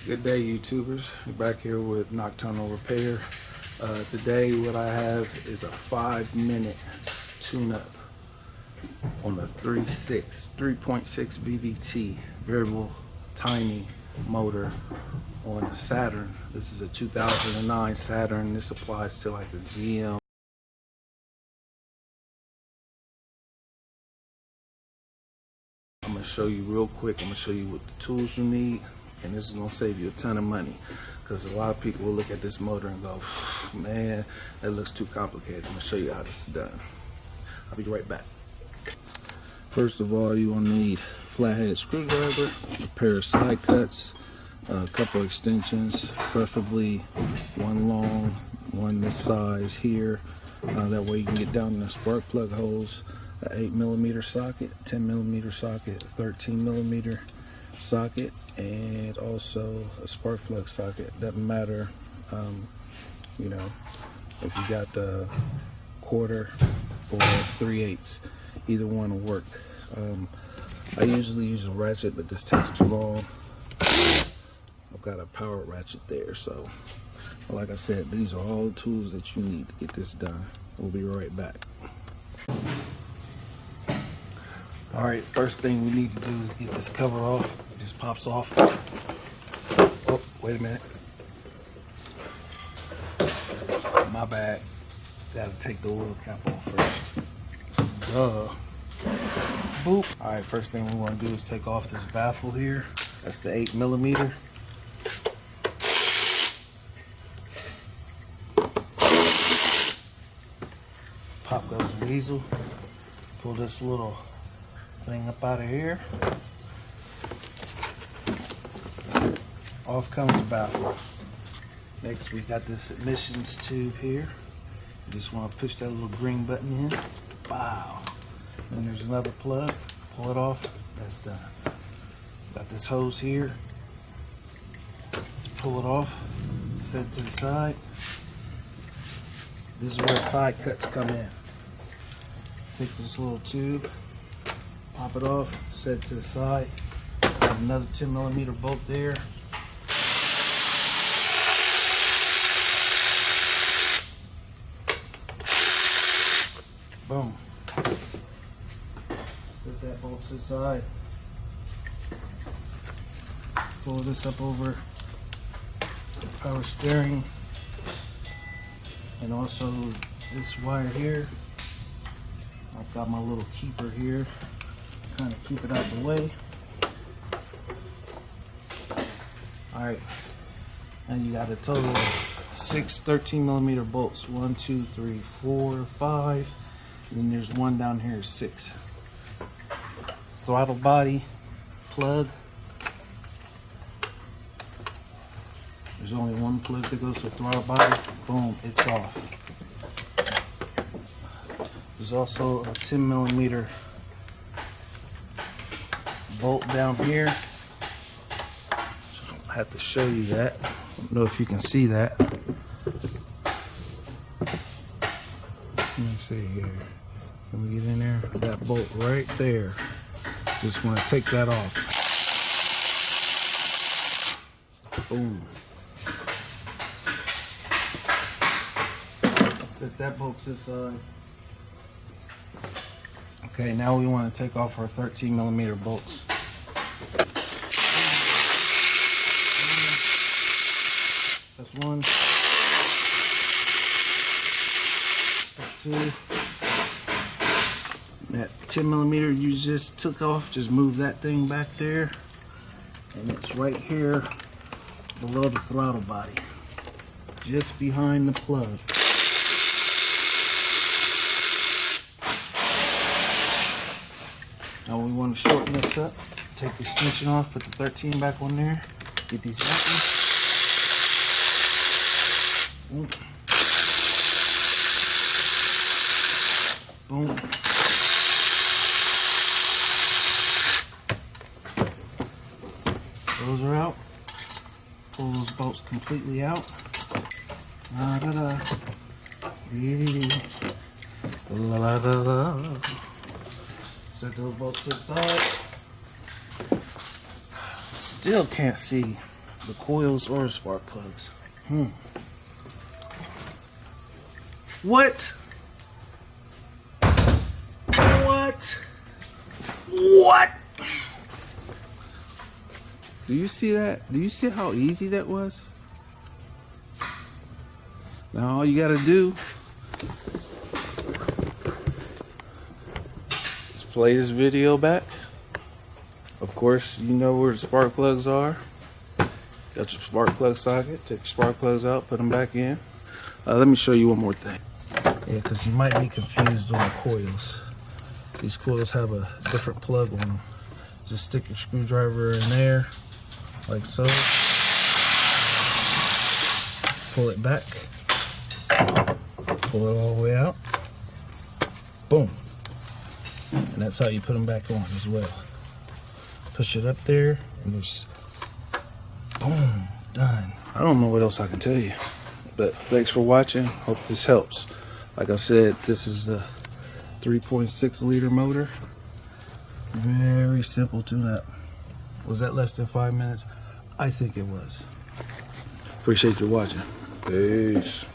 Good day, YouTubers. We're back here with Nocturnal Repair. Today what I have is a 5-minute tune-up on a 3.6 VVT variable tiny motor on a Saturn. This is a 2009 Saturn. This applies to like the GM. I'm going to show you real quick. I'm going to show you what the tools you need, and this is going to save you a ton of money, because a lot of people will look at this motor and go, man, that looks too complicated. I'm going to show you how this is done. I'll be right back. First of all, you will need a flat-headed screwdriver, a pair of slide cuts, a couple extensions, preferably one long, one this size here. That way you can get down in the spark plug holes. An 8mm socket, 10mm socket, 13mm socket, and also a spark plug socket. Doesn't matter, you know, if you got the 1/4 or 3/8, either one will work. I usually use a ratchet, but this takes too long. I've got a power ratchet there, so like I said, these are all the tools that you need to get this done. We'll be right back. All right, first thing we need to do is get this cover off. It just pops off. Oh, wait a minute. My bad. Gotta take the oil cap off first. Duh. Boop. All right, first thing we want to do is take off this baffle here. That's the 8mm. Pop goes the weasel. Pull this little thing up out of here. Off comes the baffle. Next we got this emissions tube here. You just want to push that little green button in. Wow. Then there's another plug. Pull it off. That's done. Got this hose here. Let's pull it off. Set it to the side. This is where the side cuts come in. Take this little tube, pop it off, set it to the side. Have another 10mm bolt there. Boom. Set that bolt to the side. Pull this up over the power steering, and also this wire here. I've got my little keeper here, kind of keep it out the way. All right, now you got a total of 6 13mm bolts. 1, 2, 3, 4, 5, and then there's one down here, 6. Throttle body plug. There's only one plug that goes to the throttle body. Boom, it's off. There's also a 10mm bolt down here. So I have to show you that. I don't know if you can see that. Let me see here. Let me get in there. That bolt right there. Just want to take that off. Boom. Set that bolt to the side. Okay, now we want to take off our 13mm bolts. That's one. That's two. That 10mm you just took off, just move that thing back there. And it's right here below the throttle body, just behind the plug. Now we want to shorten this up. Take the extension off, put the 13 back on there. Get these buttons. Boom. Boom. Those are out. Pull those bolts completely out. La da da. La la da da. Set those bolts to the side. Still can't see the coils or spark plugs. What? What? Do you see that? Do you see how easy that was? Now all you gotta do is play this video back. Of course, you know where the spark plugs are. Got your spark plug socket. Take your spark plugs out, put them back in. Let me show you one more thing. Yeah, because you might be confused on the coils. These coils have a different plug on them. Just stick your screwdriver in there, like so. Pull it back. Pull it all the way out. Boom. And that's how you put them back on as well. Push it up there and just boom, done. I don't know what else I can tell you, but thanks for watching. Hope this helps. Like I said, this is the 3.6 liter motor. Very simple tune-up. Was that less than 5 minutes? I think it was. Appreciate you watching. Peace.